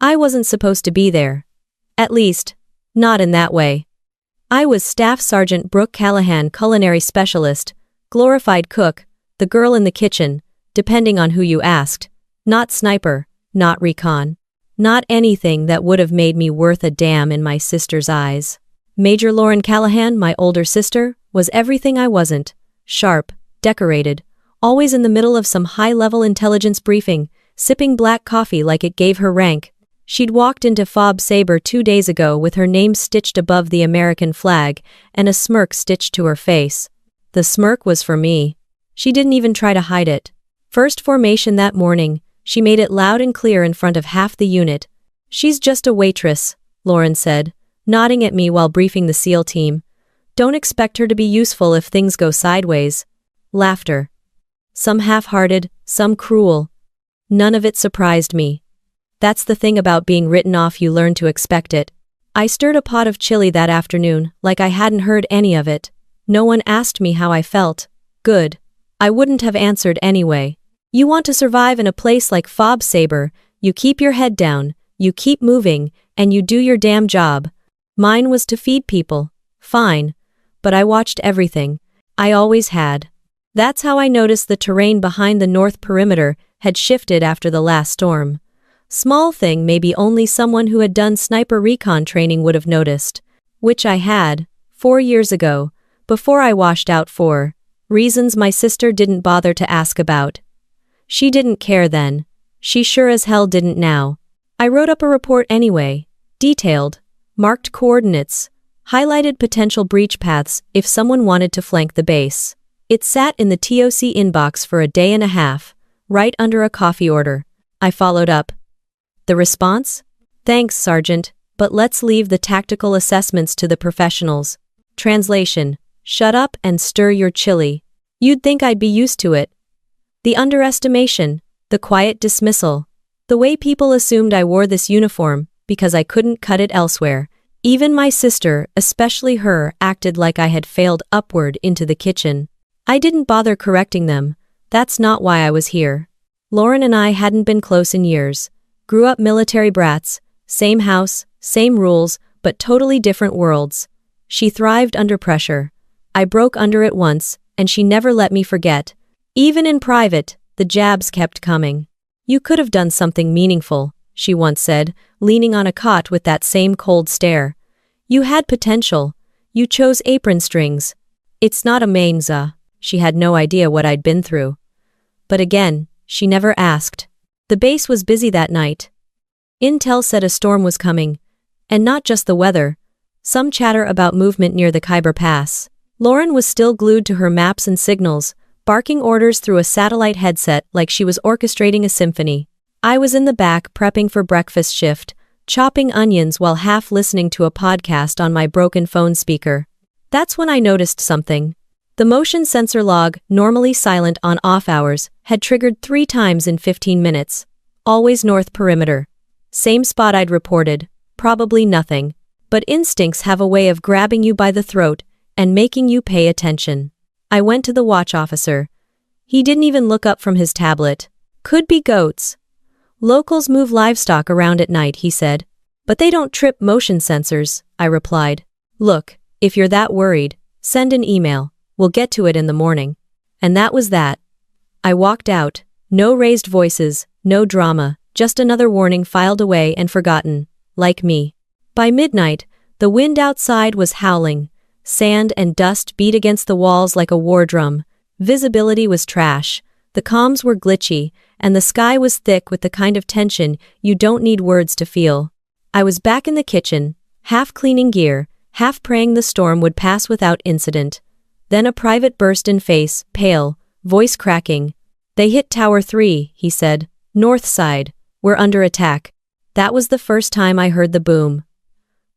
I wasn't supposed to be there. At least, not in that way. I was Staff Sergeant Brooke Callahan, culinary specialist, glorified cook, the girl in the kitchen, depending on who you asked. Not sniper, not recon. Not anything that would have made me worth a damn in my sister's eyes. Major Lauren Callahan, my older sister, was everything I wasn't. Sharp, decorated, always in the middle of some high-level intelligence briefing, sipping black coffee like it gave her rank. She'd walked into Fob Sabre 2 days ago with her name stitched above the American flag and a smirk stitched to her face. The smirk was for me. She didn't even try to hide it. First formation that morning, she made it loud and clear in front of half the unit. "She's just a waitress," Lauren said, nodding at me while briefing the SEAL team. "Don't expect her to be useful if things go sideways." Laughter. Some half-hearted, some cruel. None of it surprised me. That's the thing about being written off, you learn to expect it. I stirred a pot of chili that afternoon, like I hadn't heard any of it. No one asked me how I felt. Good. I wouldn't have answered anyway. You want to survive in a place like Fob Sabre, you keep your head down, you keep moving, and you do your damn job. Mine was to feed people. Fine. But I watched everything. I always had. That's how I noticed the terrain behind the north perimeter had shifted after the last storm. Small thing maybe only someone who had done sniper recon training would have noticed. Which I had, 4 years ago, before I washed out for reasons my sister didn't bother to ask about. She didn't care then. She sure as hell didn't now. I wrote up a report anyway. Detailed. Marked coordinates. Highlighted potential breach paths if someone wanted to flank the base. It sat in the TOC inbox for a day and a half, right under a coffee order. I followed up. The response? "Thanks, Sergeant, but let's leave the tactical assessments to the professionals." Translation: shut up and stir your chili. You'd think I'd be used to it. The underestimation, the quiet dismissal, the way people assumed I wore this uniform because I couldn't cut it elsewhere. Even my sister, especially her, acted like I had failed upward into the kitchen. I didn't bother correcting them. That's not why I was here. Lauren and I hadn't been close in years. Grew up military brats, same house, same rules, but totally different worlds. She thrived under pressure. I broke under it once, and she never let me forget. Even in private, the jabs kept coming. "You could have done something meaningful," she once said, leaning on a cot with that same cold stare. "You had potential. You chose apron strings. It's not a mainza." She had no idea what I'd been through. But again, she never asked. The base was busy that night. Intel said a storm was coming. And not just the weather. Some chatter about movement near the Khyber Pass. Lauren was still glued to her maps and signals, barking orders through a satellite headset like she was orchestrating a symphony. I was in the back prepping for breakfast shift, chopping onions while half listening to a podcast on my broken phone speaker. That's when I noticed something. The motion sensor log, normally silent on off hours, had triggered 3 times in 15 minutes. Always north perimeter. Same spot I'd reported. Probably nothing. But instincts have a way of grabbing you by the throat and making you pay attention. I went to the watch officer. He didn't even look up from his tablet. "Could be goats. Locals move livestock around at night," he said. "But they don't trip motion sensors," I replied. "Look, if you're that worried, send an email. We'll get to it in the morning." And that was that. I walked out. No raised voices, no drama, just another warning filed away and forgotten, like me. By midnight, the wind outside was howling. Sand and dust beat against the walls like a war drum. Visibility was trash. The comms were glitchy, and the sky was thick with the kind of tension you don't need words to feel. I was back in the kitchen, half cleaning gear, half praying the storm would pass without incident. Then a private burst in face, pale, voice cracking. "They hit Tower 3, he said. "North side. We're under attack." That was the first time I heard the boom.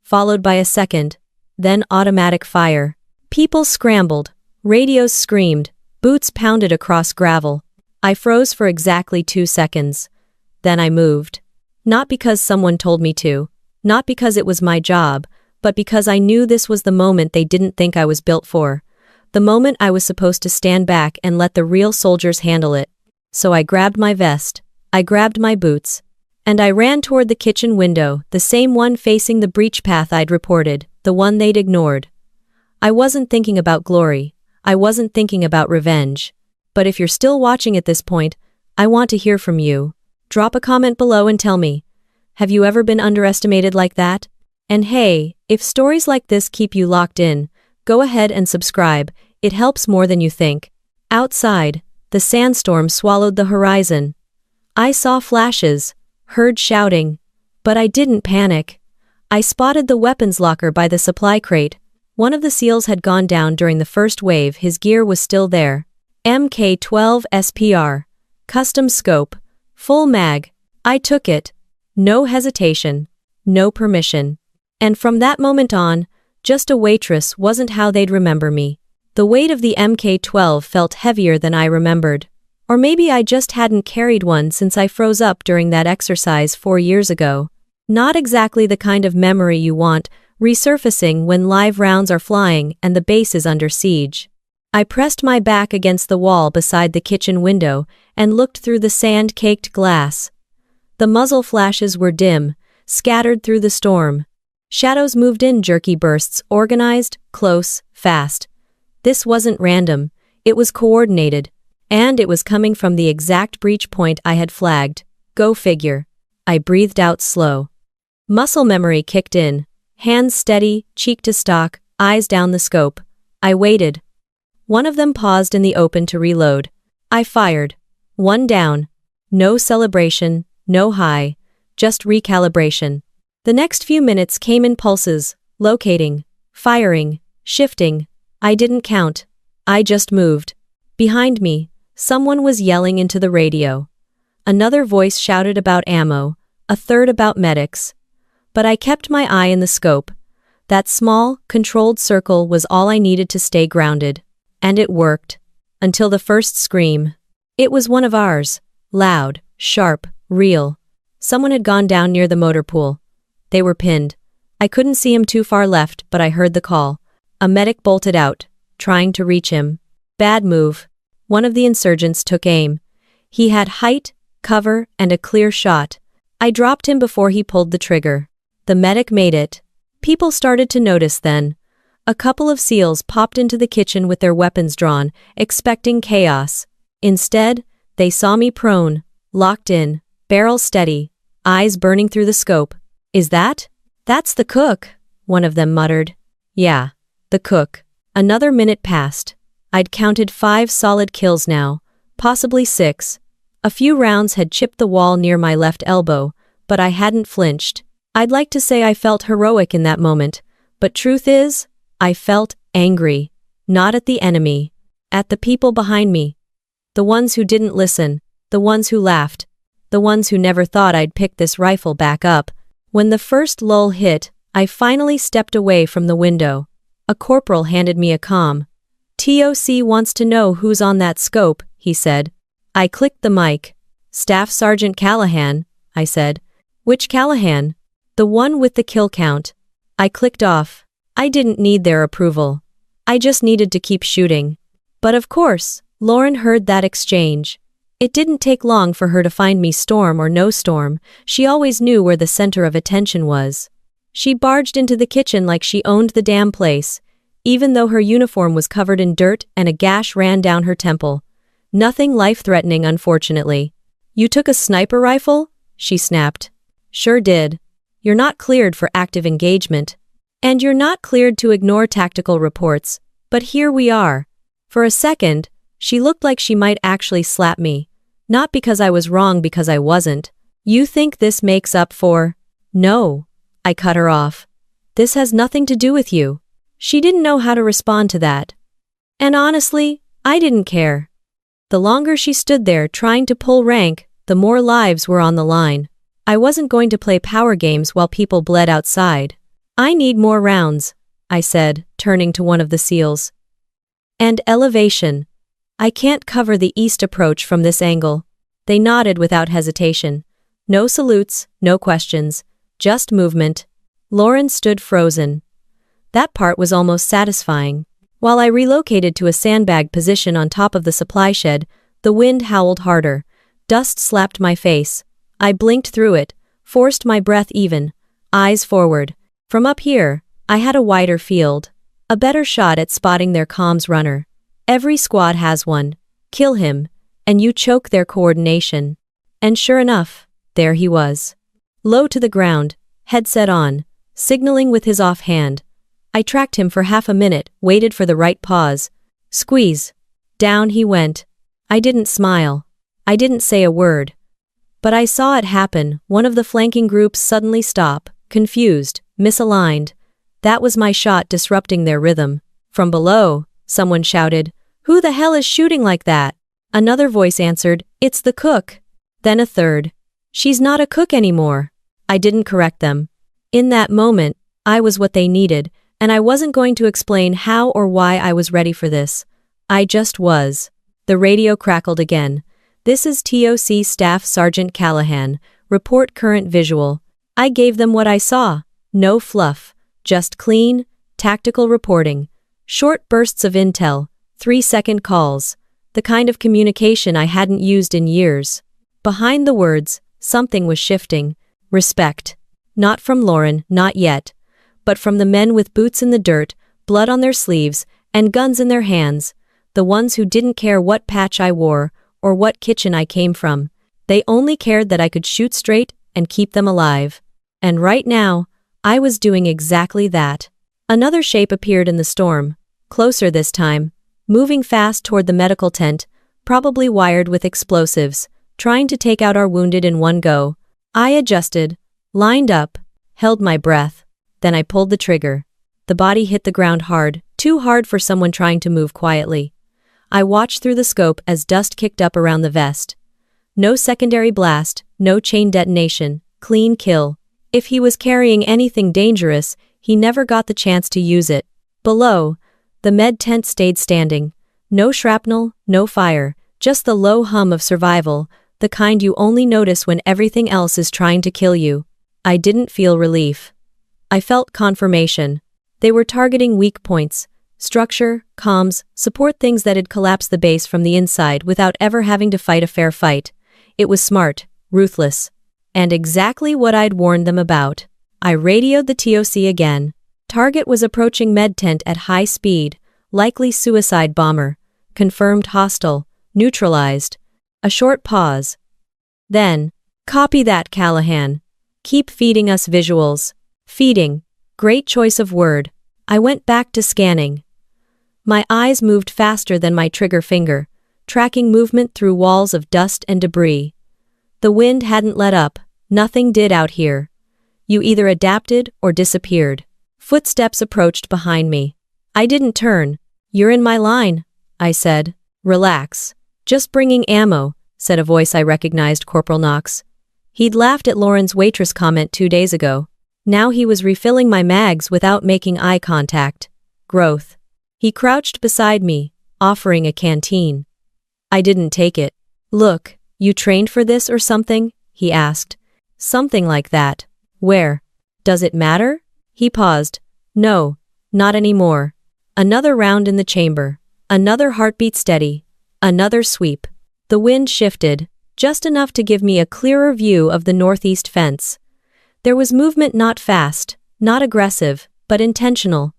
Followed by a second, then automatic fire. People scrambled, radios screamed, boots pounded across gravel. I froze for exactly 2 seconds. Then I moved. Not because someone told me to, not because it was my job, but because I knew this was the moment they didn't think I was built for. The moment I was supposed to stand back and let the real soldiers handle it. So I grabbed my vest, I grabbed my boots, And I ran toward the kitchen window, the same one facing the breach path I'd reported, the one they'd ignored. I wasn't thinking about glory. I wasn't thinking about revenge. But if you're still watching at this point, I want to hear from you. Drop a comment below and tell me, have you ever been underestimated like that? And hey, if stories like this keep you locked in, go ahead and subscribe, it helps more than you think. Outside, the sandstorm swallowed the horizon. I saw flashes, heard shouting, but I didn't panic. I spotted the weapons locker by the supply crate. One of the SEALs had gone down during the first wave, his gear was still there. Mk-12 SPR. Custom scope. Full mag. I took it. No hesitation. No permission. And from that moment on, just a waitress wasn't how they'd remember me. The weight of the Mk-12 felt heavier than I remembered. Or maybe I just hadn't carried one since I froze up during that exercise 4 years ago. Not exactly the kind of memory you want resurfacing when live rounds are flying and the base is under siege. I pressed my back against the wall beside the kitchen window and looked through the sand-caked glass. The muzzle flashes were dim, scattered through the storm. Shadows moved in jerky bursts, organized, close, fast. This wasn't random, it was coordinated. And it was coming from the exact breach point I had flagged. Go figure. I breathed out slow. Muscle memory kicked in. Hands steady, cheek to stock, eyes down the scope. I waited. One of them paused in the open to reload. I fired. One down. No celebration, no high, just recalibration. The next few minutes came in pulses, locating, firing, shifting. I didn't count. I just moved. Behind me, someone was yelling into the radio. Another voice shouted about ammo, a third about medics. But I kept my eye in the scope. That small, controlled circle was all I needed to stay grounded. And it worked. Until the first scream. It was one of ours. Loud, sharp, real. Someone had gone down near the motor pool. They were pinned. I couldn't see him too far left, but I heard the call. A medic bolted out, trying to reach him. Bad move. One of the insurgents took aim. He had height, cover, and a clear shot. I dropped him before he pulled the trigger. The medic made it. People started to notice then. A couple of SEALs popped into the kitchen with their weapons drawn, expecting chaos. Instead, they saw me prone, locked in, barrel steady, eyes burning through the scope. That's the cook, one of them muttered. Yeah, the cook. Another minute passed. I'd counted 5 solid kills now, possibly 6. A few rounds had chipped the wall near my left elbow, but I hadn't flinched. I'd like to say I felt heroic in that moment, but truth is, I felt angry. Not at the enemy. At the people behind me. The ones who didn't listen, the ones who laughed, the ones who never thought I'd pick this rifle back up. When the first lull hit, I finally stepped away from the window. A corporal handed me a comm. "TOC wants to know who's on that scope," he said. I clicked the mic. "Staff Sergeant Callahan," I said. "Which Callahan?" "The one with the kill count." I clicked off. I didn't need their approval. I just needed to keep shooting. But of course, Lauren heard that exchange. It didn't take long for her to find me, storm or no storm. She always knew where the center of attention was. She barged into the kitchen like she owned the damn place, even though her uniform was covered in dirt and a gash ran down her temple. Nothing life-threatening, unfortunately. "You took a sniper rifle?" she snapped. "Sure did. You're not cleared for active engagement. And you're not cleared to ignore tactical reports. But here we are." For a second, she looked like she might actually slap me. Not because I was wrong, because I wasn't. "You think this makes up for—" "No." I cut her off. "This has nothing to do with you." She didn't know how to respond to that. And honestly, I didn't care. The longer she stood there trying to pull rank, the more lives were on the line. I wasn't going to play power games while people bled outside. "I need more rounds," I said, turning to one of the SEALs. "And elevation. I can't cover the east approach from this angle." They nodded without hesitation. No salutes, no questions, just movement. Lauren stood frozen. That part was almost satisfying. While I relocated to a sandbag position on top of the supply shed, the wind howled harder. Dust slapped my face. I blinked through it, Forced my breath even, eyes forward. From up here, I had a wider field. A better shot at spotting their comms runner. Every squad has one. Kill him, and you choke their coordination. And sure enough, there he was. Low to the ground, headset on, signaling with his offhand. I tracked him for half a minute, waited for the right pause. Squeeze. Down he went. I didn't smile. I didn't say a word. But I saw it happen. One of the flanking groups suddenly stop, confused, misaligned. That was my shot disrupting their rhythm. From below, someone shouted, "Who the hell is shooting like that?" Another voice answered, "It's the cook." Then a third, "She's not a cook anymore." I didn't correct them. In that moment, I was what they needed, and I wasn't going to explain how or why I was ready for this. I just was. The radio crackled again. "This is TOC Staff Sergeant Callahan. Report current visual." I gave them what I saw. No fluff. Just clean, tactical reporting. Short bursts of intel. 3-second calls. The kind of communication I hadn't used in years. Behind the words, something was shifting. Respect. Not from Lauren, not yet. But from the men with boots in the dirt, blood on their sleeves, and guns in their hands. The ones who didn't care what patch I wore, or what kitchen I came from. They only cared that I could shoot straight and keep them alive. And right now, I was doing exactly that. Another shape appeared in the storm. Closer this time. Moving fast toward the medical tent, probably wired with explosives, trying to take out our wounded in one go. I adjusted, lined up, held my breath. Then I pulled the trigger. The body hit the ground hard, too hard for someone trying to move quietly. I watched through the scope as dust kicked up around the vest. No secondary blast, no chain detonation, clean kill. If he was carrying anything dangerous, he never got the chance to use it. Below, the med tent stayed standing. No shrapnel, no fire, just the low hum of survival, the kind you only notice when everything else is trying to kill you. I didn't feel relief. I felt confirmation. They were targeting weak points. Structure, comms, support, things that had collapsed the base from the inside without ever having to fight a fair fight. It was smart, ruthless. And exactly what I'd warned them about. I radioed the TOC again. Target was approaching med tent at high speed, likely suicide bomber. Confirmed hostile, neutralized. A short pause. Then, "Copy that, Callahan. Keep feeding us visuals." Feeding. Great choice of word. I went back to scanning. My eyes moved faster than my trigger finger, tracking movement through walls of dust and debris. The wind hadn't let up. Nothing did out here. You either adapted or disappeared. Footsteps approached behind me. I didn't turn. "You're in my line," I said. "Relax. Just bringing ammo," said a voice I recognized, Corporal Knox. He'd laughed at Lauren's Waitress comment 2 days ago. Now he was refilling my mags without making eye contact. Growth. He crouched beside me, offering a canteen. I didn't take it. "Look, you trained for this or something?" he asked. "Something like that." "Where? Does it matter?" He paused. "No, not anymore." Another round in the chamber. Another heartbeat steady. Another sweep. The wind shifted, just enough to give me a clearer view of the northeast fence. There was movement, not fast, not aggressive, but intentional.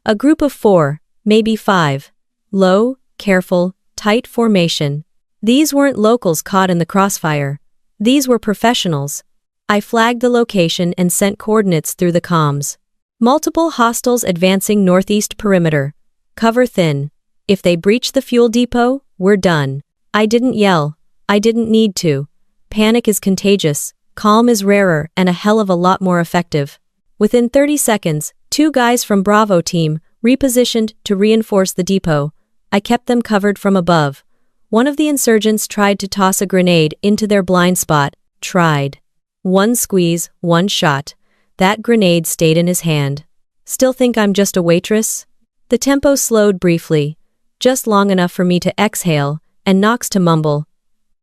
A group of 4, maybe 5. Low, careful, tight formation. These weren't locals caught in the crossfire. These were professionals. I flagged the location and sent coordinates through the comms. Multiple hostiles advancing northeast perimeter. Cover thin. If they breach the fuel depot, we're done. I didn't yell. I didn't need to. Panic is contagious. Calm is rarer and a hell of a lot more effective. Within 30 seconds, 2 guys from Bravo team repositioned to reinforce the depot. I kept them covered from above. One of the insurgents tried to toss a grenade into their blind spot. Tried. One squeeze, one shot. That grenade stayed in his hand. Still think I'm just a waitress? The tempo slowed briefly, just long enough for me to exhale, and Knox to mumble.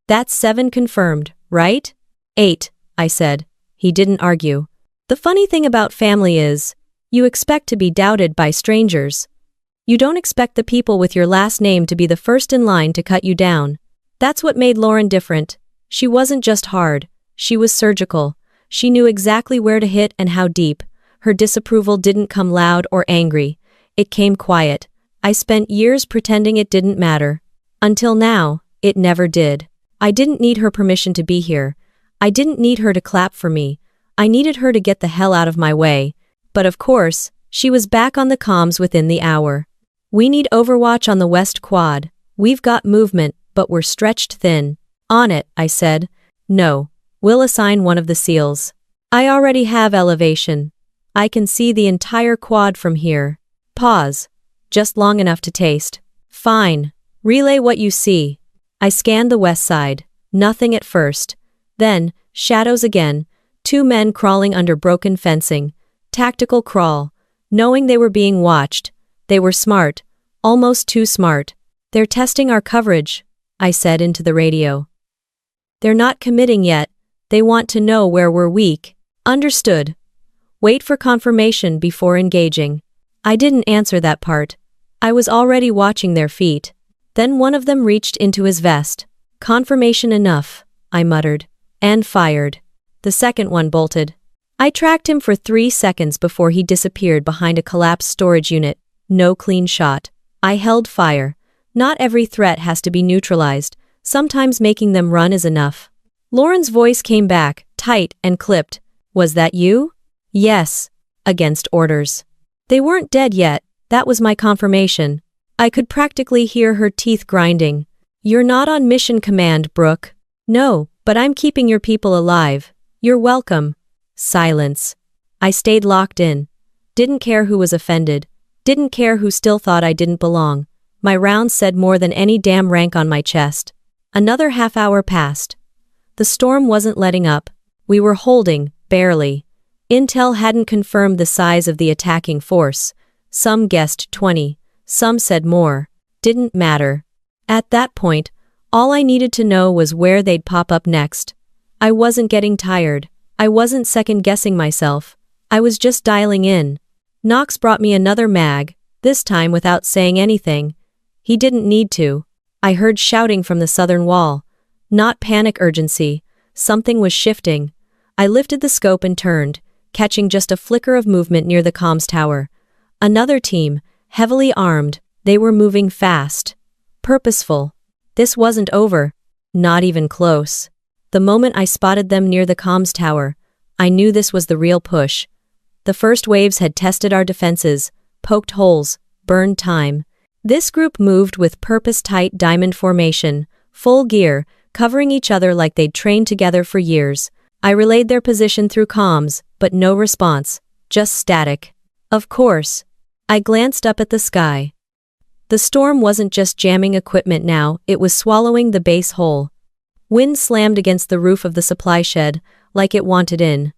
"That's 7 confirmed, right?" "8, I said. He didn't argue. The funny thing about family is, you expect to be doubted by strangers. You don't expect the people with your last name to be the first in line to cut you down. That's what made Lauren different. She wasn't just hard. She was surgical. She knew exactly where to hit and how deep. Her disapproval didn't come loud or angry. It came quiet. I spent years pretending it didn't matter. Until now, it never did. I didn't need her permission to be here. I didn't need her to clap for me. I needed her to get the hell out of my way. But of course, she was back on the comms within the hour. We need overwatch on the West Quad. We've got movement, but we're stretched thin. On it, I said. No. We'll assign one of the SEALs. I already have elevation. I can see the entire quad from here. Pause. Just long enough to taste. Fine. Relay what you see. I scanned the west side. Nothing at first. Then, shadows again. 2 men crawling under broken fencing. Tactical crawl. Knowing they were being watched. They were smart. Almost too smart. They're testing our coverage, I said into the radio. They're not committing yet. They want to know where we're weak. Understood. Wait for confirmation before engaging. I didn't answer that part. I was already watching their feet. Then one of them reached into his vest. Confirmation enough, I muttered. And fired. The second one bolted. I tracked him for 3 seconds before he disappeared behind a collapsed storage unit. No clean shot. I held fire. Not every threat has to be neutralized. Sometimes making them run is enough. Lauren's voice came back, tight and clipped. Was that you? Yes. Against orders. They weren't dead yet. That was my confirmation. I could practically hear her teeth grinding. You're not on mission command, Brooke. No, but I'm keeping your people alive. You're welcome. Silence. I stayed locked in. Didn't care who was offended. Didn't care who still thought I didn't belong. My rounds said more than any damn rank on my chest. Another half-hour passed. The storm wasn't letting up. We were holding, barely. Intel hadn't confirmed the size of the attacking force. Some guessed 20. Some said more. Didn't matter. At that point, all I needed to know was where they'd pop up next. I wasn't getting tired. I wasn't second-guessing myself. I was just dialing in. Knox brought me another mag, this time without saying anything. He didn't need to. I heard shouting from the southern wall. Not panic urgency. Something was shifting. I lifted the scope and turned, catching just a flicker of movement near the comms tower. Another team, heavily armed. They were moving fast. Purposeful. This wasn't over. Not even close. The moment I spotted them near the comms tower, I knew this was the real push. The first waves had tested our defenses, poked holes, burned time. This group moved with purpose-tight diamond formation, full gear, covering each other like they'd trained together for years. I relayed their position through comms, but no response, just static. Of course. I glanced up at the sky. The storm wasn't just jamming equipment now, it was swallowing the base whole. Wind slammed against the roof of the supply shed, like it wanted in.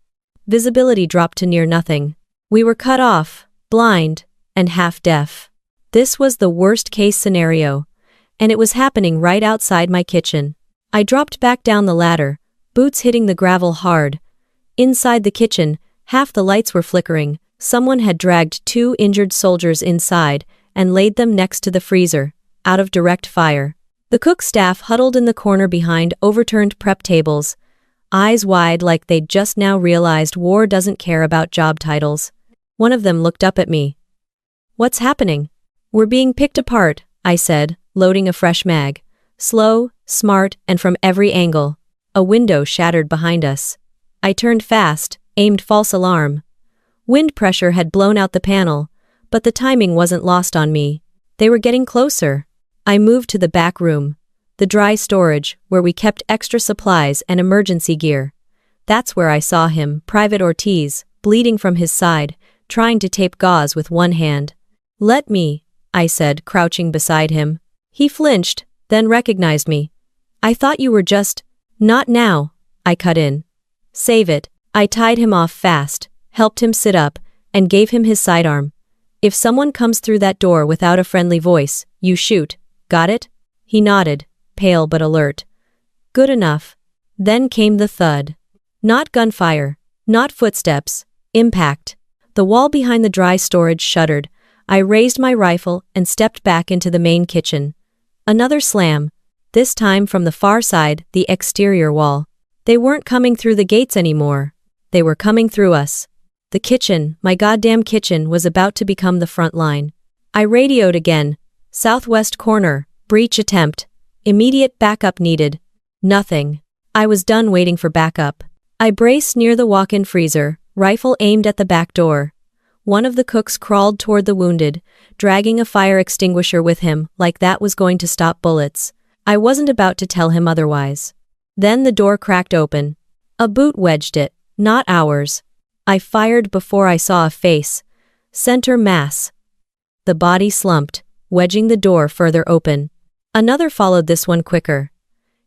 Visibility dropped to near nothing. We were cut off, blind, and half-deaf. This was the worst-case scenario, and it was happening right outside my kitchen. I dropped back down the ladder, boots hitting the gravel hard. Inside the kitchen, half the lights were flickering. Someone had dragged 2 injured soldiers inside and laid them next to the freezer, out of direct fire. The cook staff huddled in the corner behind overturned prep tables, eyes wide like they'd just now realized war doesn't care about job titles. One of them looked up at me. What's happening? We're being picked apart, I said, loading a fresh mag. Slow, smart, and from every angle. A window shattered behind us. I turned fast, aimed false alarm. Wind pressure had blown out the panel, but the timing wasn't lost on me. They were getting closer. I moved to the back room, the dry storage, where we kept extra supplies and emergency gear. That's where I saw him, Private Ortiz, bleeding from his side, trying to tape gauze with one hand. Let me, I said, crouching beside him. He flinched, then recognized me. I thought you were just... Not now, I cut in. Save it. I tied him off fast, helped him sit up, and gave him his sidearm. If someone comes through that door without a friendly voice, you shoot. Got it? He nodded, pale but alert. Good enough. Then came the thud. Not gunfire, not footsteps, impact. The wall behind the dry storage shuddered. I raised my rifle and stepped back into the main kitchen. Another slam, this time from the far side, the exterior wall. They weren't coming through the gates anymore. They were coming through us. The kitchen, my goddamn kitchen, was about to become the front line. I radioed again. Southwest corner, breach attempt. Immediate backup needed. Nothing. I was done waiting for backup. I braced near the walk-in freezer, rifle aimed at the back door. One of the cooks crawled toward the wounded, dragging a fire extinguisher with him, like that was going to stop bullets. I wasn't about to tell him otherwise. Then the door cracked open. A boot wedged it, not ours. I fired before I saw a face. Center mass. The body slumped, wedging the door further open. Another followed this one quicker.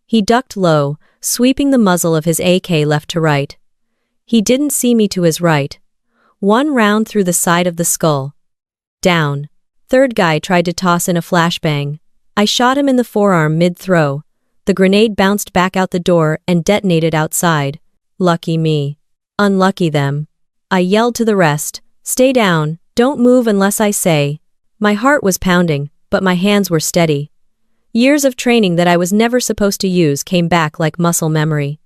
He ducked low, sweeping the muzzle of his AK left to right. He didn't see me to his right. One round through the side of the skull. Down. Third guy tried to toss in a flashbang. I shot him in the forearm mid-throw. The grenade bounced back out the door and detonated outside. Lucky me. Unlucky them. I yelled to the rest, "Stay down, don't move unless I say." My heart was pounding, but my hands were steady. Years of training that I was never supposed to use came back like muscle memory.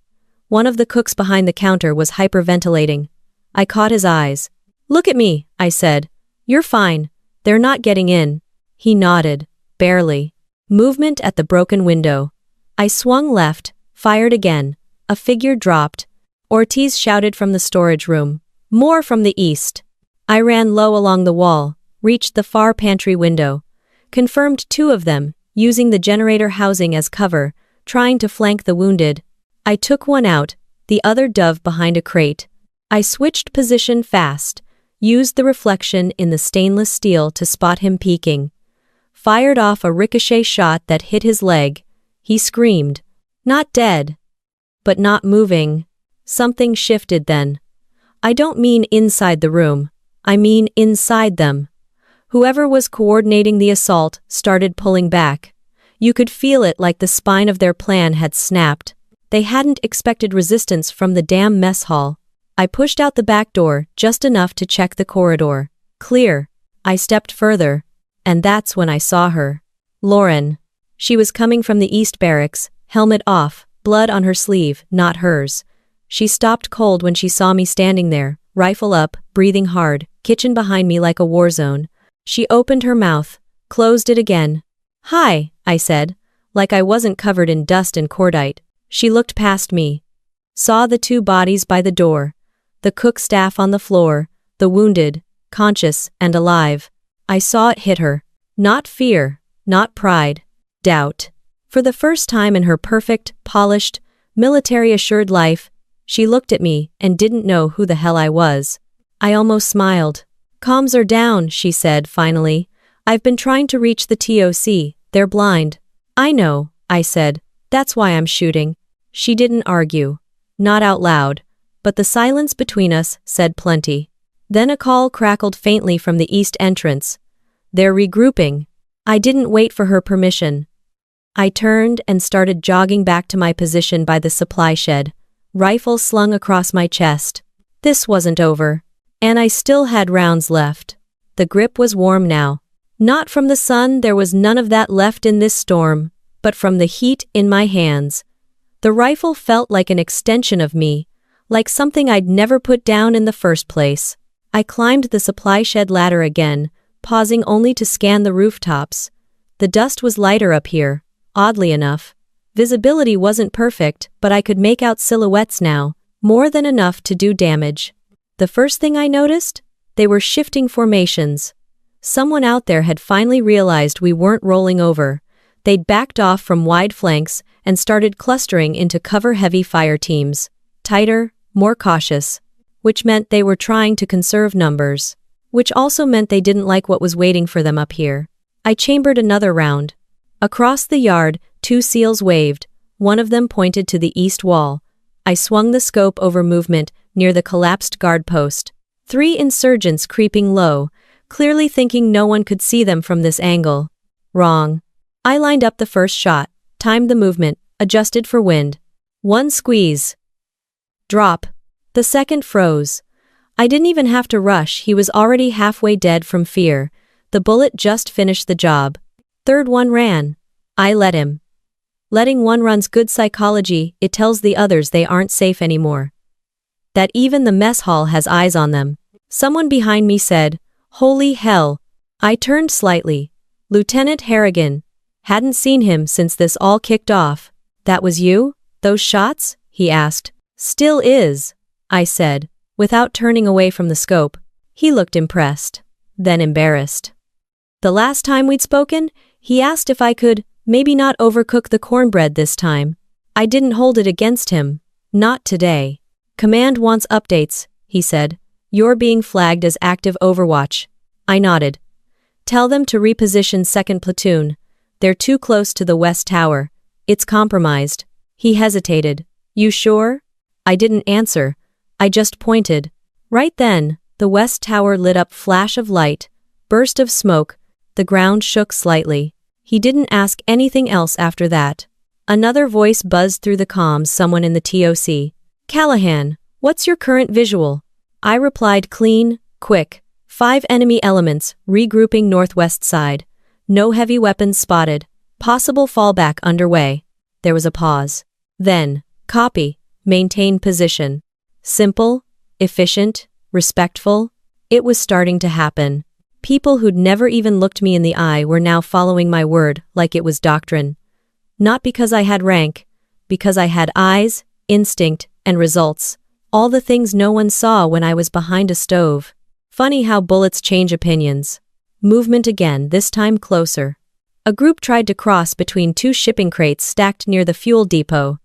One of the cooks behind the counter was hyperventilating. I caught his eyes. "Look at me," I said. "You're fine. They're not getting in." He nodded. Barely. Movement at the broken window. I swung left, fired again. A figure dropped. Ortiz shouted from the storage room. More from the east. I ran low along the wall, reached the far pantry window. Confirmed 2 of them, using the generator housing as cover, trying to flank the wounded. I took one out, the other dove behind a crate. I switched position fast, used the reflection in the stainless steel to spot him peeking. Fired off a ricochet shot that hit his leg. He screamed. Not dead. But not moving. Something shifted then. I don't mean inside the room. I mean inside them. Whoever was coordinating the assault started pulling back. You could feel it, like the spine of their plan had snapped. They hadn't expected resistance from the damn mess hall. I pushed out the back door just enough to check the corridor. Clear. I stepped further. And that's when I saw her. Lauren. She was coming from the east barracks, helmet off, blood on her sleeve, not hers. She stopped cold when she saw me standing there, rifle up, breathing hard, kitchen behind me like a war zone. She opened her mouth, closed it again. "Hi," I said, like I wasn't covered in dust and cordite. She looked past me. Saw the 2 bodies by the door. The cook staff on the floor, the wounded, conscious and alive. I saw it hit her. Not fear, not pride. Doubt. For the first time in her perfect, polished, military-assured life, she looked at me and didn't know who the hell I was. I almost smiled. "Comms are down," she said finally. "I've been trying to reach the TOC. They're blind." "I know," I said. "That's why I'm shooting." She didn't argue. Not out loud. But the silence between us said plenty. Then a call crackled faintly from the east entrance. "They're regrouping." I didn't wait for her permission. I turned and started jogging back to my position by the supply shed, rifle slung across my chest. This wasn't over. And I still had rounds left. The grip was warm now. Not from the sun, there was none of that left in this storm, but from the heat in my hands. The rifle felt like an extension of me, like something I'd never put down in the first place. I climbed the supply shed ladder again, pausing only to scan the rooftops. The dust was lighter up here, oddly enough. Visibility wasn't perfect, but I could make out silhouettes now, more than enough to do damage. The first thing I noticed? They were shifting formations. Someone out there had finally realized we weren't rolling over. They'd backed off from wide flanks and started clustering into cover-heavy fire teams. Tighter, more cautious. Which meant they were trying to conserve numbers. Which also meant they didn't like what was waiting for them up here. I chambered another round. Across the yard, 2 SEALs waved. One of them pointed to the east wall. I swung the scope over movement near the collapsed guard post. 3 insurgents creeping low, clearly thinking no one could see them from this angle. Wrong. I lined up the first shot, timed the movement, adjusted for wind. 1 squeeze. Drop. The second froze. I didn't even have to rush, he was already halfway dead from fear. The bullet just finished the job. Third one ran. I let him. Letting one run's good psychology, it tells the others they aren't safe anymore. that even the mess hall has eyes on them. Someone behind me said, "Holy hell." I turned slightly. Lieutenant Harrigan. Hadn't seen him since this all kicked off. "That was you? Those shots?" he asked. "Still is," I said, without turning away from the scope. He looked impressed, then embarrassed. The last time we'd spoken, he asked if I could, maybe not overcook the cornbread this time. I didn't hold it against him. Not today. "Command wants updates," he said. "You're being flagged as active Overwatch." I nodded. "Tell them to reposition 2nd Platoon. They're too close to the West Tower. It's compromised." He hesitated. "You sure?" I didn't answer. I just pointed. Right then, the West Tower lit up, flash of light, burst of smoke, the ground shook slightly. He didn't ask anything else after that. Another voice buzzed through the comms, someone in the TOC. "Callahan, what's your current visual?" I replied, "Clean, quick. 5 enemy elements, regrouping northwest side. No heavy weapons spotted. Possible fallback underway." There was a pause. Then, "Copy. Maintain position." Simple, efficient, respectful. It was starting to happen. People who'd never even looked me in the eye were now following my word like it was doctrine. Not because I had rank, because I had eyes, instinct, and results. All the things no one saw when I was behind a stove. Funny how bullets change opinions. Movement again, this time closer. A group tried to cross between 2 shipping crates stacked near the fuel depot.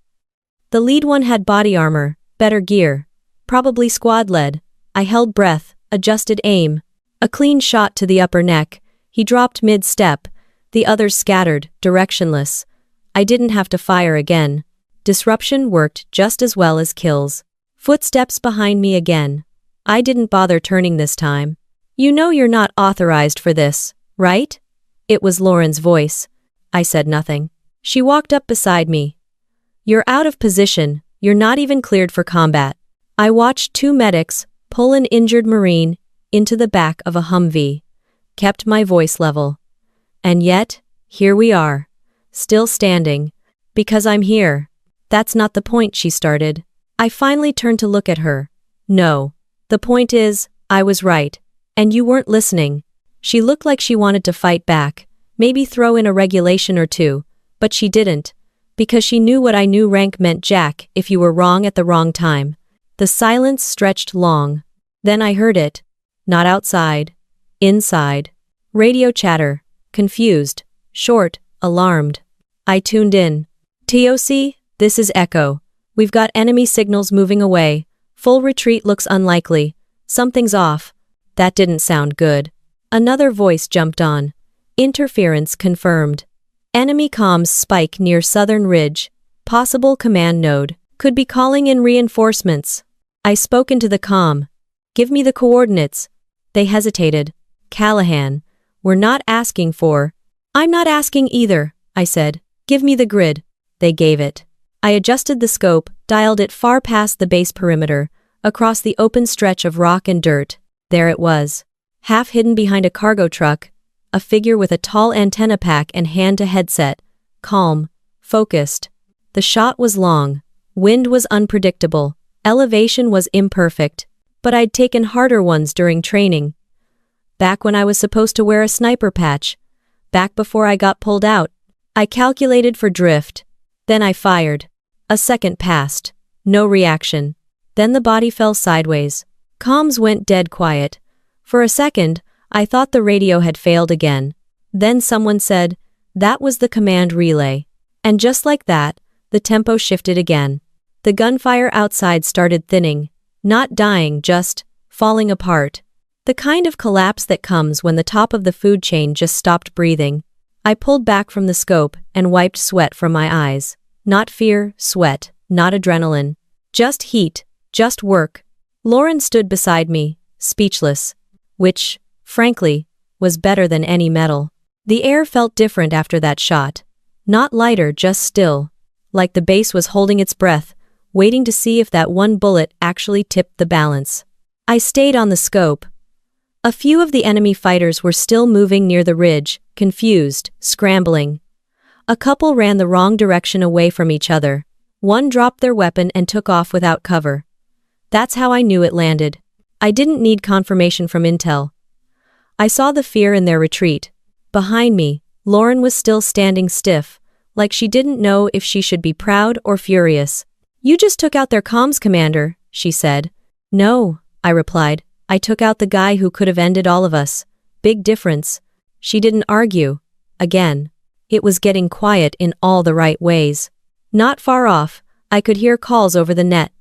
The lead one had body armor, better gear. Probably squad-led. I held breath, adjusted aim. A clean shot to the upper neck. He dropped mid-step. The others scattered, directionless. I didn't have to fire again. Disruption worked just as well as kills. Footsteps behind me again. I didn't bother turning this time. "You know you're not authorized for this, right?" It was Lauren's voice. I said nothing. She walked up beside me. "You're out of position. You're not even cleared for combat." I watched 2 medics pull an injured Marine into the back of a Humvee. Kept my voice level. And yet, here we are. Still standing. "Because I'm here." "That's not the point," she started. I finally turned to look at her. "No. The point is, I was right. And you weren't listening." She looked like she wanted to fight back, maybe throw in a regulation or 2, but she didn't. Because she knew what I knew: rank meant jack if you were wrong at the wrong time. The silence stretched long. Then I heard it. Not outside. Inside. Radio chatter. Confused. Short. Alarmed. I tuned in. "TOC, this is Echo. We've got enemy signals moving away. Full retreat looks unlikely. Something's off." That didn't sound good. Another voice jumped on. "Interference confirmed. Enemy comms spike near Southern Ridge. Possible command node. Could be calling in reinforcements." I spoke into the comm. "Give me the coordinates." They hesitated. "Callahan, we're not asking for—" "I'm not asking either," I said. "Give me the grid." They gave it. I adjusted the scope, dialed it far past the base perimeter, across the open stretch of rock and dirt. There it was. Half hidden behind a cargo truck, a figure with a tall antenna pack and hand-to-headset. Calm. Focused. The shot was long. Wind was unpredictable. Elevation was imperfect. But I'd taken harder ones during training. Back when I was supposed to wear a sniper patch. Back before I got pulled out. I calculated for drift. Then I fired. A second passed. No reaction. Then the body fell sideways. Comms went dead quiet. For a second, I thought the radio had failed again. Then someone said, "That was the command relay." And just like that, the tempo shifted again. The gunfire outside started thinning. Not dying, just falling apart. The kind of collapse that comes when the top of the food chain just stopped breathing. I pulled back from the scope and wiped sweat from my eyes. Not fear, sweat, not adrenaline. Just heat, just work. Lauren stood beside me, speechless. Which, frankly, was better than any medal. The air felt different after that shot. Not lighter, just still. Like the base was holding its breath, waiting to see if that one bullet actually tipped the balance. I stayed on the scope. A few of the enemy fighters were still moving near the ridge, confused, scrambling. A couple ran the wrong direction away from each other. One dropped their weapon and took off without cover. That's how I knew it landed. I didn't need confirmation from intel. I saw the fear in their retreat. Behind me, Lauren was still standing stiff, like she didn't know if she should be proud or furious. "You just took out their comms commander," she said. "No," I replied. "I took out the guy who could have ended all of us. Big difference." She didn't argue. Again. It was getting quiet in all the right ways. Not far off, I could hear calls over the net.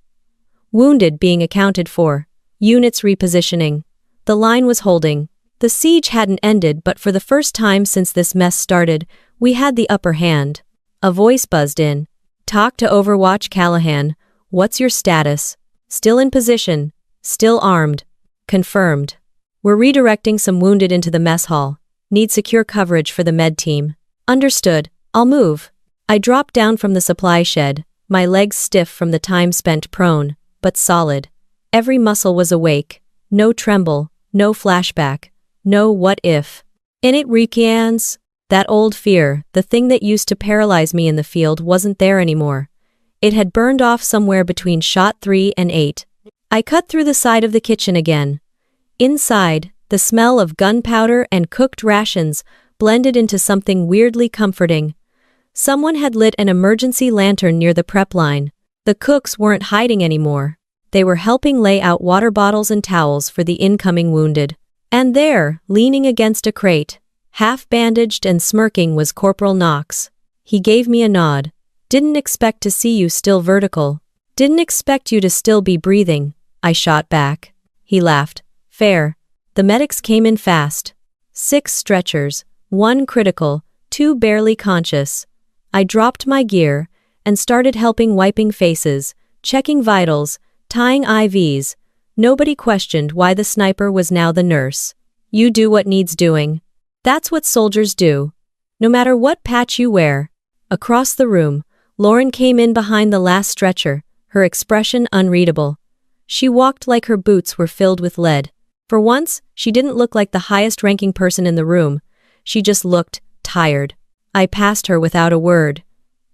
Wounded being accounted for. Units repositioning. The line was holding. The siege hadn't ended, but for the first time since this mess started, we had the upper hand. A voice buzzed in. "Talk to Overwatch Callahan. What's your status? Still in position. Still armed. Confirmed. We're redirecting some wounded into the mess hall. Need secure coverage for the med team." "Understood. I'll move." I dropped down from the supply shed, my legs stiff from the time spent prone, but solid. Every muscle was awake. No tremble, no flashback, no what if. In it recans. That old fear, the thing that used to paralyze me in the field, wasn't there anymore. It had burned off somewhere between shot 3 and 8. I cut through the side of the kitchen again. Inside, the smell of gunpowder and cooked rations blended into something weirdly comforting. Someone had lit an emergency lantern near the prep line. The cooks weren't hiding anymore. They were helping lay out water bottles and towels for the incoming wounded. And there, leaning against a crate, half-bandaged and smirking, was Corporal Knox. He gave me a nod. "Didn't expect to see you still vertical. Didn't expect you to still be breathing," I shot back. He laughed. "Fair." The medics came in fast. 6 stretchers, 1 critical, 2 barely conscious. I dropped my gear and started helping, wiping faces, checking vitals, tying IVs. Nobody questioned why the sniper was now the nurse. You do what needs doing. That's what soldiers do. No matter what patch you wear. Across the room, Lauren came in behind the last stretcher, her expression unreadable. She walked like her boots were filled with lead. For once, she didn't look like the highest-ranking person in the room. She just looked tired. I passed her without a word.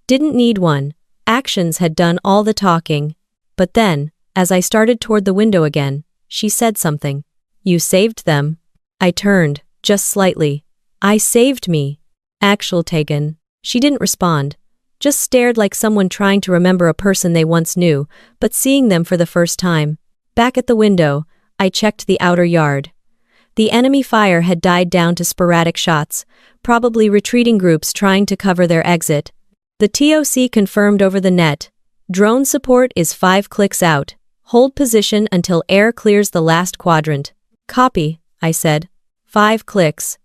Didn't need one. Actions had done all the talking. But then, as I started toward the window again, she said something. "You saved them." I turned, just slightly. "I saved me." "Actual taken." She didn't respond. Just stared like someone trying to remember a person they once knew, but seeing them for the first time. Back at the window, I checked the outer yard. The enemy fire had died down to sporadic shots, probably retreating groups trying to cover their exit. The TOC confirmed over the net. "Drone support is 5 clicks out. Hold position until air clears the last quadrant." "Copy," I said. 5 clicks.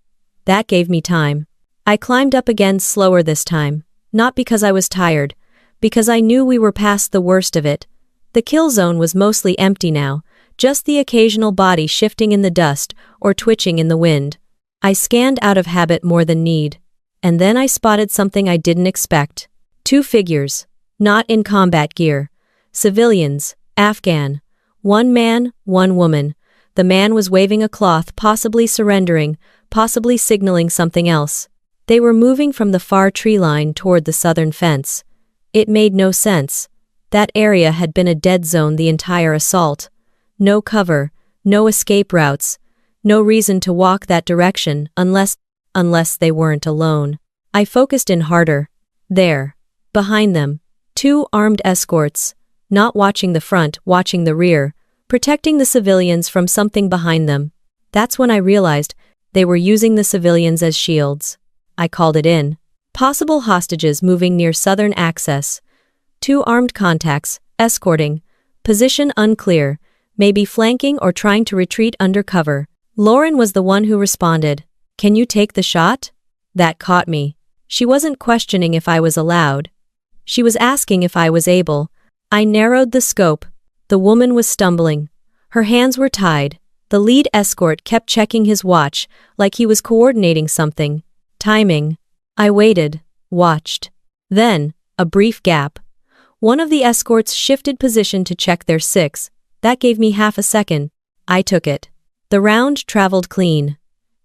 That gave me time. I climbed up again, slower this time. Not because I was tired, because I knew we were past the worst of it. The kill zone was mostly empty now, just the occasional body shifting in the dust or twitching in the wind. I scanned out of habit more than need. And then I spotted something I didn't expect. 2 figures. Not in combat gear. Civilians, Afghan. 1 man, 1 woman. The man was waving a cloth, possibly surrendering, possibly signaling something else. They were moving from the far tree line toward the southern fence. It made no sense. That area had been a dead zone the entire assault. No cover, no escape routes, no reason to walk that direction unless they weren't alone. I focused in harder. There, behind them, 2 armed escorts, not watching the front, watching the rear, protecting the civilians from something behind them. That's when I realized they were using the civilians as shields. I called it in. Possible hostages moving near southern access. 2 armed contacts, escorting. Position unclear, maybe flanking or trying to retreat under cover. Lauren was the one who responded. "Can you take the shot?" That caught me. She wasn't questioning if I was allowed. She was asking if I was able. I narrowed the scope. The woman was stumbling. Her hands were tied. The lead escort kept checking his watch, like he was coordinating something. Timing. I waited, watched. Then, a brief gap. One of the escorts shifted position to check their 6. That gave me half a second. I took it. The round traveled clean.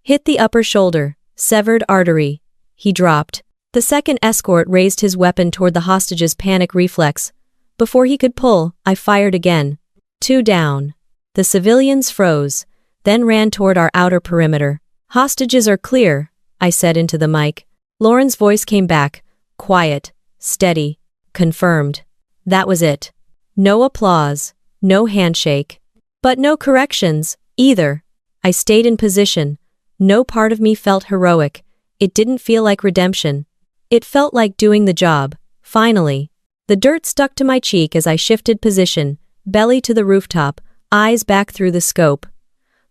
Hit the upper shoulder, severed artery. He dropped. The second escort raised his weapon toward the hostage's panic reflex. Before he could pull, I fired again. 2 down. The civilians froze, then ran toward our outer perimeter. Hostages are clear, I said into the mic. Lauren's voice came back, quiet, steady, confirmed. That was it. No applause, no handshake. But no corrections, either. I stayed in position. No part of me felt heroic. It didn't feel like redemption. It felt like doing the job, finally. The dirt stuck to my cheek as I shifted position, belly to the rooftop, eyes back through the scope.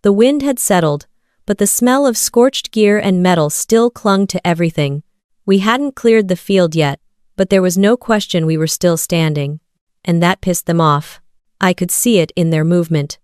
The wind had settled, but the smell of scorched gear and metal still clung to everything. We hadn't cleared the field yet, but there was no question we were still standing. And that pissed them off. I could see it in their movement.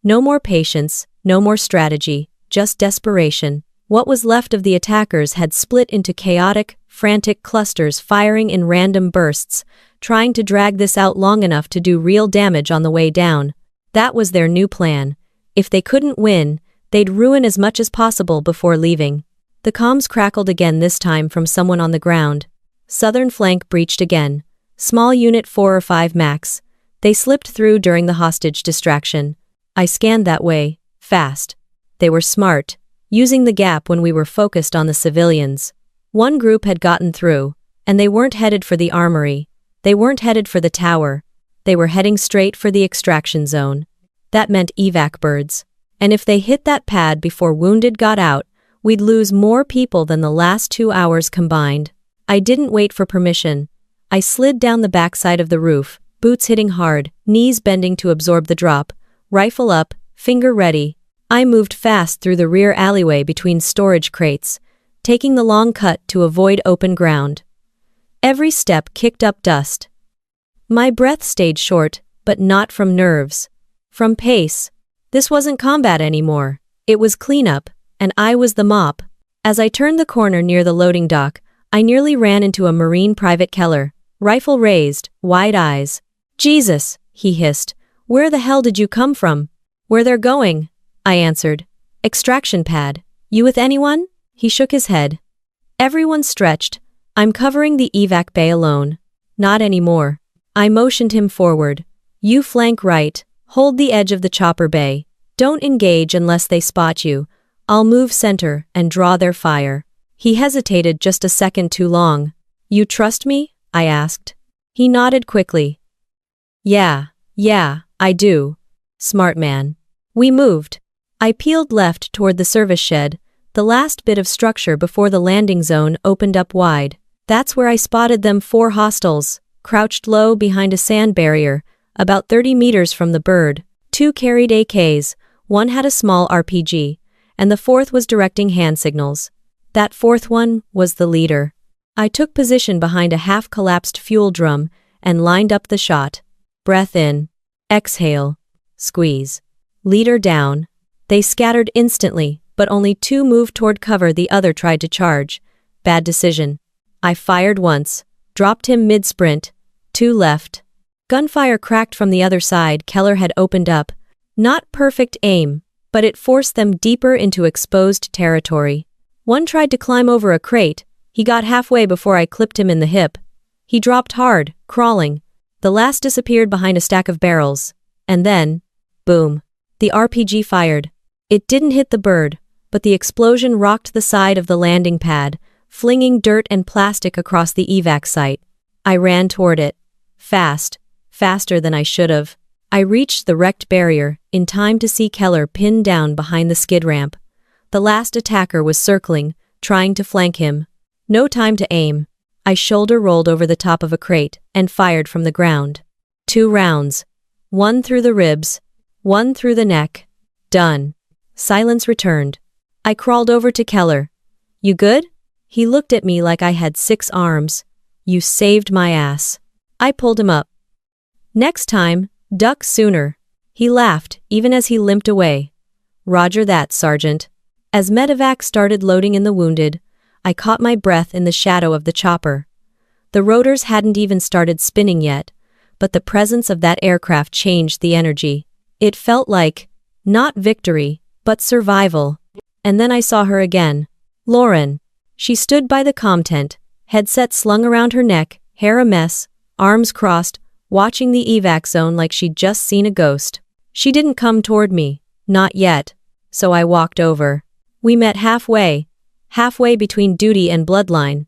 No more patience, no more strategy, just desperation. What was left of the attackers had split into chaotic, frantic clusters firing in random bursts, trying to drag this out long enough to do real damage on the way down. That was their new plan. If they couldn't win, they'd ruin as much as possible before leaving. The comms crackled again, this time from someone on the ground. Southern flank breached again. Small unit 4 or 5 max. They slipped through during the hostage distraction. I scanned that way, fast. They were smart, using the gap when we were focused on the civilians. One group had gotten through, and they weren't headed for the armory. They weren't headed for the tower. They were heading straight for the extraction zone. That meant evac birds. And if they hit that pad before wounded got out, we'd lose more people than the last 2 hours combined. I didn't wait for permission. I slid down the backside of the roof, boots hitting hard, knees bending to absorb the drop, rifle up, finger ready. I moved fast through the rear alleyway between storage crates, taking the long cut to avoid open ground. Every step kicked up dust. My breath stayed short, but not from nerves. From pace. This wasn't combat anymore. It was cleanup, and I was the mop. As I turned the corner near the loading dock, I nearly ran into a Marine Private Keller, rifle raised, wide eyes. Jesus, he hissed. Where the hell did you come from? Where they're going, I answered. Extraction pad. You with anyone? He shook his head. Everyone stretched. I'm covering the evac bay alone. Not anymore. I motioned him forward. You flank right. Hold the edge of the chopper bay. Don't engage unless they spot you. I'll move center and draw their fire. He hesitated just a second too long. You trust me? I asked. He nodded quickly. Yeah, I do. Smart man. We moved. I peeled left toward the service shed, the last bit of structure before the landing zone opened up wide. That's where I spotted them 4 hostiles, crouched low behind a sand barrier, about 30 meters from the bird. 2 carried AKs, 1 had a small RPG, and the 4th was directing hand signals. That 4th one was the leader. I took position behind a half-collapsed fuel drum and lined up the shot. Breath in. Exhale. Squeeze. Leader down. They scattered instantly, but only 2 moved toward cover. The other tried to charge. Bad decision. I fired once. Dropped him mid-sprint. 2 left. Gunfire cracked from the other side. Keller had opened up. Not perfect aim, but it forced them deeper into exposed territory. One tried to climb over a crate. He got halfway before I clipped him in the hip. He dropped hard, crawling. The last disappeared behind a stack of barrels. And then, boom. The RPG fired. It didn't hit the bird, but the explosion rocked the side of the landing pad, flinging dirt and plastic across the evac site. I ran toward it. Fast. Faster than I should have. I reached the wrecked barrier, in time to see Keller pinned down behind the skid ramp. The last attacker was circling, trying to flank him. No time to aim. I shoulder rolled over the top of a crate and fired from the ground. 2 rounds. 1 through the ribs. 1 through the neck. Done. Silence returned. I crawled over to Keller. You good? He looked at me like I had 6 arms. You saved my ass. I pulled him up. Next time, duck sooner. He laughed, even as he limped away. Roger that, Sergeant. As medevac started loading in the wounded, I caught my breath in the shadow of the chopper. The rotors hadn't even started spinning yet, but the presence of that aircraft changed the energy. It felt like, not victory, but survival. And then I saw her again. Lauren. She stood by the comm tent, headset slung around her neck, hair a mess, arms crossed, watching the evac zone like she'd just seen a ghost. She didn't come toward me, not yet, so I walked over. We met halfway between duty and bloodline.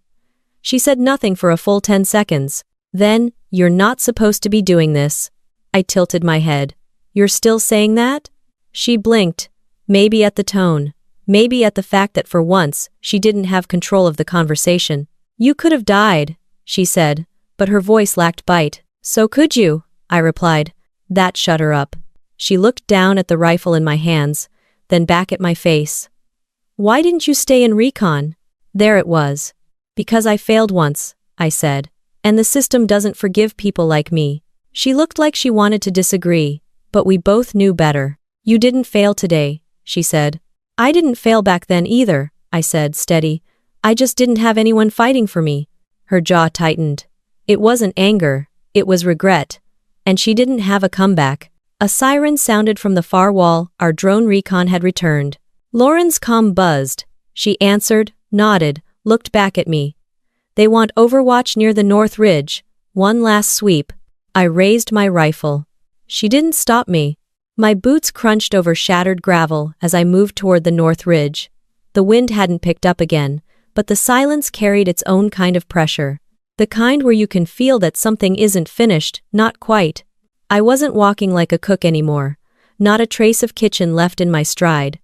She said nothing for a full 10 seconds. Then, "You're not supposed to be doing this." I tilted my head. "You're still saying that?" She blinked, maybe at the tone, maybe at the fact that for once, she didn't have control of the conversation. "You could have died," she said, but her voice lacked bite. "So could you," I replied. That shut her up. She looked down at the rifle in my hands, then back at my face. "Why didn't you stay in recon?" There it was. "Because I failed once," I said. "And the system doesn't forgive people like me." She looked like she wanted to disagree, but we both knew better. "You didn't fail today," she said. "I didn't fail back then either," I said, steady. "I just didn't have anyone fighting for me." Her jaw tightened. It wasn't anger, it was regret. And she didn't have a comeback. A siren sounded from the far wall. Our drone recon had returned. Lauren's comm buzzed. She answered, nodded, looked back at me. "They want Overwatch near the North Ridge. One last sweep." I raised my rifle. She didn't stop me. My boots crunched over shattered gravel as I moved toward the North Ridge. The wind hadn't picked up again, but the silence carried its own kind of pressure. The kind where you can feel that something isn't finished, not quite. I wasn't walking like a cook anymore. Not a trace of kitchen left in my stride.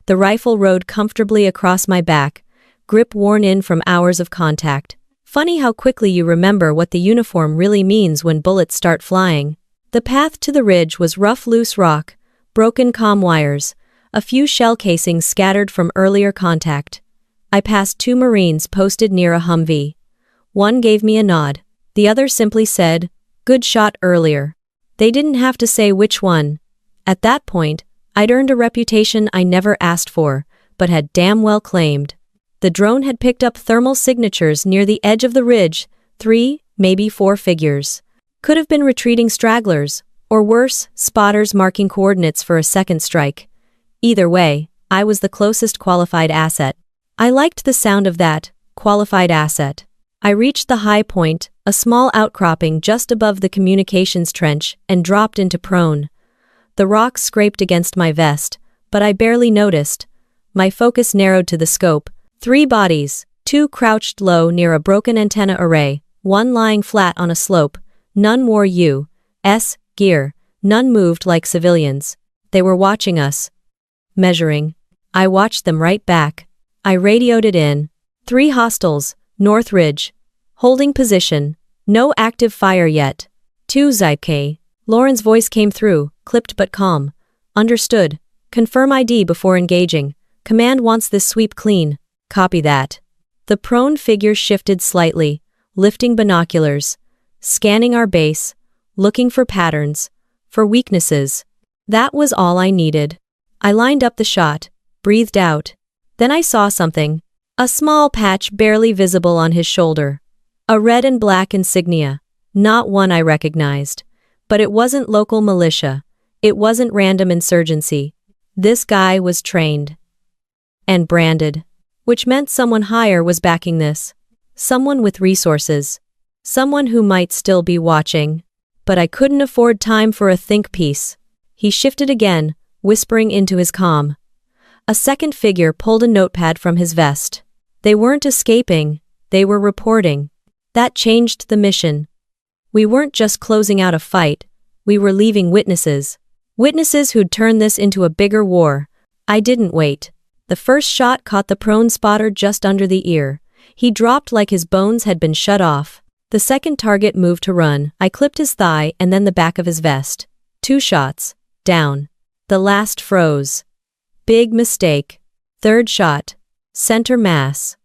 The rifle rode comfortably across my back, grip worn in from hours of contact. Funny how quickly you remember what the uniform really means when bullets start flying. The path to the ridge was rough loose rock, broken comm wires, a few shell casings scattered from earlier contact. I passed 2 Marines posted near a Humvee. One gave me a nod. The other simply said, "Good shot earlier." They didn't have to say which one. At that point, I'd earned a reputation I never asked for, but had damn well claimed. The drone had picked up thermal signatures near the edge of the ridge, 3, maybe 4 figures. Could have been retreating stragglers, or worse, spotters marking coordinates for a second strike. Either way, I was the closest qualified asset. I liked the sound of that, qualified asset. I reached the high point, a small outcropping just above the communications trench, and dropped into prone. The rocks scraped against my vest, but I barely noticed. My focus narrowed to the scope. 3 bodies, 2 crouched low near a broken antenna array, 1 lying flat on a slope. None wore U.S. gear, none moved like civilians. They were watching us. Measuring. I watched them right back. I radioed it in. 3 hostiles, North Ridge. Holding position. No active fire yet. 2 Zypk. Lauren's voice came through, clipped but calm. "Understood. Confirm ID before engaging. Command wants this sweep clean." "Copy that." The prone figure shifted slightly, lifting binoculars, scanning our base, looking for patterns, for weaknesses. That was all I needed. I lined up the shot, breathed out. Then I saw something. A small patch barely visible on his shoulder. A red and black insignia. Not one I recognized. But it wasn't local militia. It wasn't random insurgency. This guy was trained. And branded. Which meant someone higher was backing this. Someone with resources. Someone who might still be watching. But I couldn't afford time for a think piece. He shifted again, whispering into his comm. A second figure pulled a notepad from his vest. They weren't escaping, they were reporting. That changed the mission. We weren't just closing out a fight, we were leaving witnesses. Witnesses who'd turn this into a bigger war. I didn't wait. The first shot caught the prone spotter just under the ear. He dropped like his bones had been shut off. The second target moved to run. I clipped his thigh and then the back of his vest. 2 shots. Down. The last froze. Big mistake. Third shot. Center mass.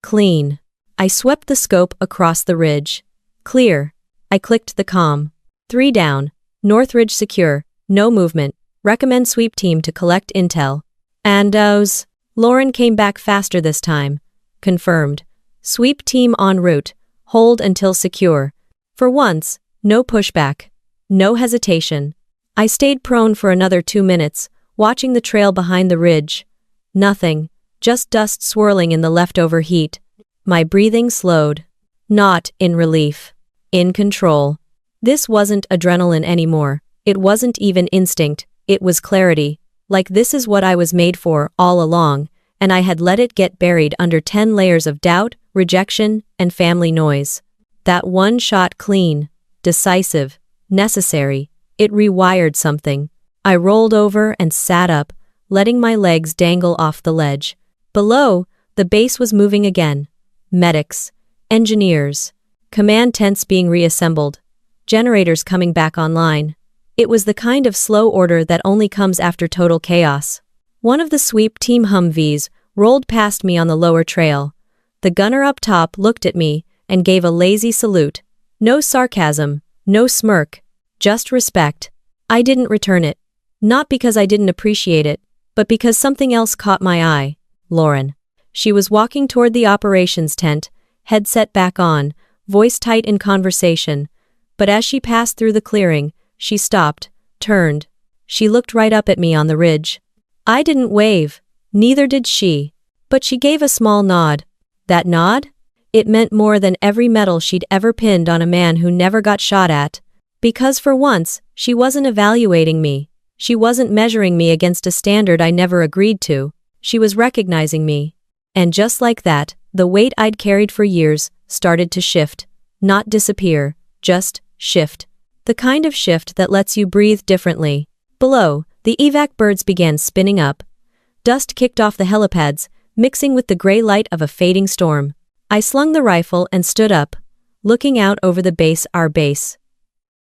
Clean. I swept the scope across the ridge. Clear. I clicked the comm. 3 down. North Ridge secure. No movement. Recommend sweep team to collect intel. Andos. Lauren came back faster this time. Confirmed. Sweep team en route. Hold until secure. For once, no pushback. No hesitation. I stayed prone for another 2 minutes, watching the trail behind the ridge. Nothing. Just dust swirling in the leftover heat. My breathing slowed. Not in relief. In control. This wasn't adrenaline anymore. It wasn't even instinct. It was clarity. Like this is what I was made for all along, and I had let it get buried under 10 layers of doubt, rejection, and family noise. That one shot clean, decisive, necessary. It rewired something. I rolled over and sat up, letting my legs dangle off the ledge. Below, the base was moving again. Medics, engineers, command tents being reassembled, generators coming back online. It was the kind of slow order that only comes after total chaos. One of the sweep team Humvees rolled past me on the lower trail. The gunner up top looked at me and gave a lazy salute. No sarcasm, no smirk, just respect. I didn't return it. Not because I didn't appreciate it, but because something else caught my eye. Lauren. She was walking toward the operations tent, headset back on, voice tight in conversation. But as she passed through the clearing, she stopped, turned. She looked right up at me on the ridge. I didn't wave, neither did she. But she gave a small nod. That nod? It meant more than every medal she'd ever pinned on a man who never got shot at. Because for once, she wasn't evaluating me. She wasn't measuring me against a standard I never agreed to. She was recognizing me. And just like that, the weight I'd carried for years started to shift. Not disappear, just shift. The kind of shift that lets you breathe differently. Below, the evac birds began spinning up. Dust kicked off the helipads, mixing with the gray light of a fading storm. I slung the rifle and stood up, looking out over the base, our base.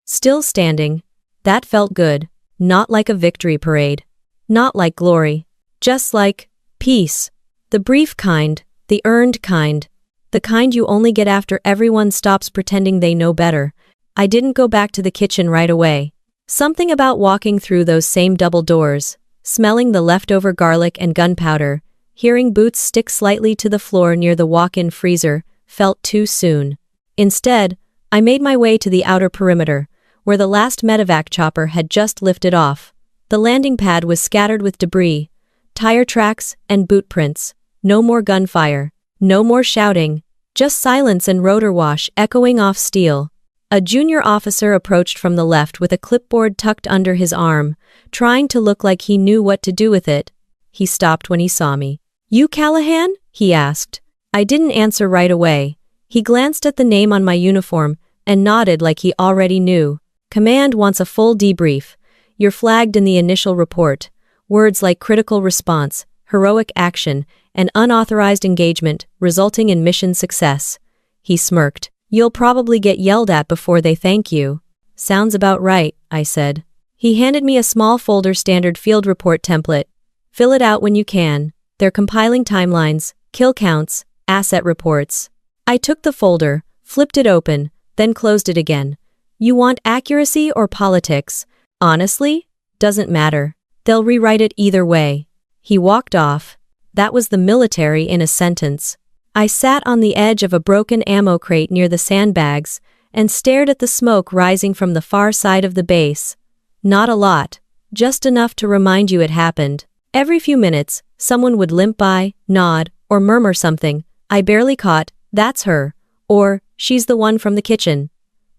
Still standing. That felt good. Not like a victory parade. Not like glory. Just like peace. The brief kind, the earned kind. The kind you only get after everyone stops pretending they know better. I didn't go back to the kitchen right away. Something about walking through those same double doors, smelling the leftover garlic and gunpowder, hearing boots stick slightly to the floor near the walk-in freezer, felt too soon. Instead, I made my way to the outer perimeter, where the last medevac chopper had just lifted off. The landing pad was scattered with debris, tire tracks and boot prints. No more gunfire. No more shouting. Just silence and rotor wash echoing off steel. A junior officer approached from the left with a clipboard tucked under his arm, trying to look like he knew what to do with it. He stopped when he saw me. "You Callahan?" he asked. I didn't answer right away. He glanced at the name on my uniform and nodded like he already knew. "Command wants a full debrief. You're flagged in the initial report. Words like critical response, heroic action, and unauthorized engagement, resulting in mission success." He smirked. "You'll probably get yelled at before they thank you." "Sounds about right," I said. He handed me a small folder standard field report template. "Fill it out when you can. They're compiling timelines, kill counts, asset reports." I took the folder, flipped it open, then closed it again. "You want accuracy or politics? Honestly? Doesn't matter. They'll rewrite it either way." He walked off. That was the military in a sentence. I sat on the edge of a broken ammo crate near the sandbags and stared at the smoke rising from the far side of the base. Not a lot, just enough to remind you it happened. Every few minutes, someone would limp by, nod, or murmur something I barely caught, "That's her," or "She's the one from the kitchen."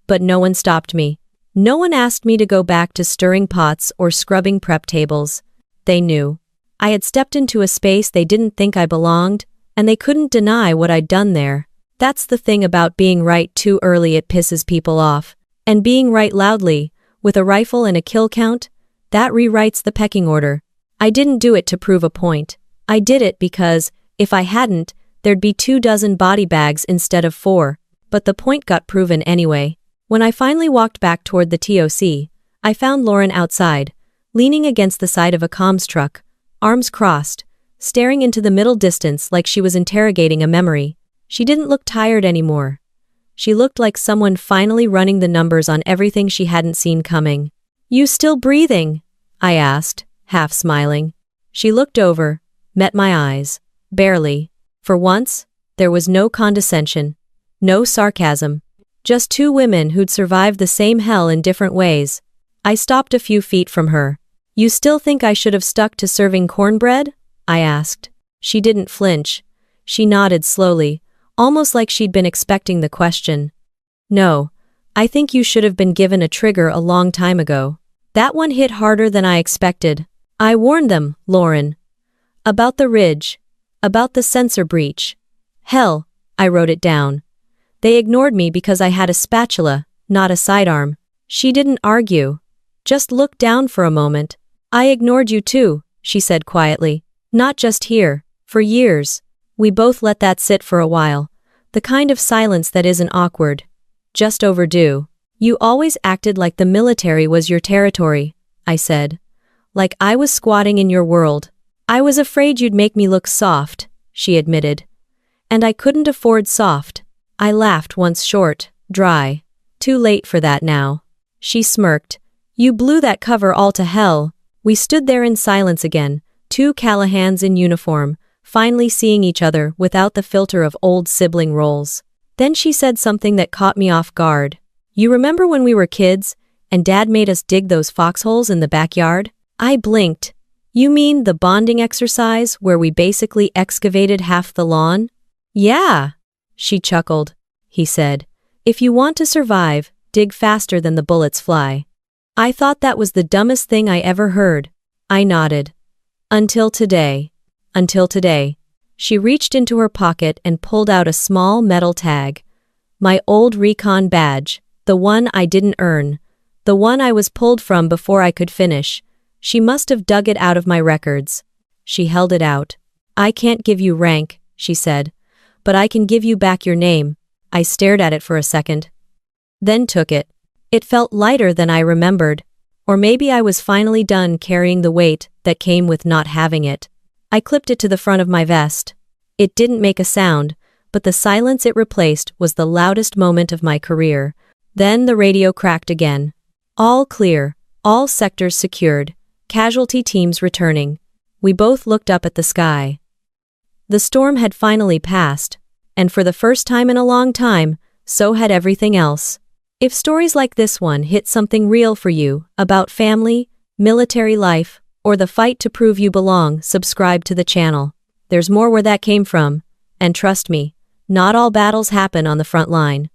But no one stopped me. No one asked me to go back to stirring pots or scrubbing prep tables. They knew. I had stepped into a space they didn't think I belonged, and they couldn't deny what I'd done there. That's the thing about being right too early, it pisses people off. And being right loudly, with a rifle and a kill count, that rewrites the pecking order. I didn't do it to prove a point. I did it because, if I hadn't, there'd be 24 body bags instead of 4. But the point got proven anyway. When I finally walked back toward the TOC, I found Lauren outside, leaning against the side of a comms truck, arms crossed, staring into the middle distance like she was interrogating a memory. She didn't look tired anymore. She looked like someone finally running the numbers on everything she hadn't seen coming. "You still breathing?" I asked, half smiling. She looked over, met my eyes. Barely. For once, there was no condescension. No sarcasm. Just two women who'd survived the same hell in different ways. I stopped a few feet from her. "You still think I should have stuck to serving cornbread?" I asked. She didn't flinch. She nodded slowly, almost like she'd been expecting the question. "No, I think you should have been given a trigger a long time ago. That one hit harder than I expected. I warned them, Lauren. About the ridge. About the sensor breach. Hell, I wrote it down. They ignored me because I had a spatula, not a sidearm. She didn't argue. Just looked down for a moment. I ignored you too, she said quietly. Not just here, for years. We both let that sit for a while. The kind of silence that isn't awkward. Just overdue. You always acted like the military was your territory, I said. Like I was squatting in your world. I was afraid you'd make me look soft, she admitted. And I couldn't afford soft. I laughed once short, dry. Too late for that now. She smirked. You blew that cover all to hell. We stood there in silence again, two Callahans in uniform, finally seeing each other without the filter of old sibling roles. Then she said something that caught me off guard. You remember when we were kids, and Dad made us dig those foxholes in the backyard? I blinked. You mean the bonding exercise where we basically excavated half the lawn? Yeah, she chuckled. He said, if you want to survive, dig faster than the bullets fly. I thought that was the dumbest thing I ever heard. I nodded. Until today. Until today. She reached into her pocket and pulled out a small metal tag. My old recon badge, the one I didn't earn, the one I was pulled from before I could finish. She must have dug it out of my records. She held it out. I can't give you rank, she said, but I can give you back your name. I stared at it for a second. Then took it. It felt lighter than I remembered. Or maybe I was finally done carrying the weight that came with not having it. I clipped it to the front of my vest. It didn't make a sound, but the silence it replaced was the loudest moment of my career. Then the radio cracked again. All clear, all sectors secured, casualty teams returning. We both looked up at the sky. The storm had finally passed, and for the first time in a long time, so had everything else. If stories like this one hit something real for you, about family, military life, or the fight to prove you belong, subscribe to the channel. There's more where that came from, and trust me, not all battles happen on the front line.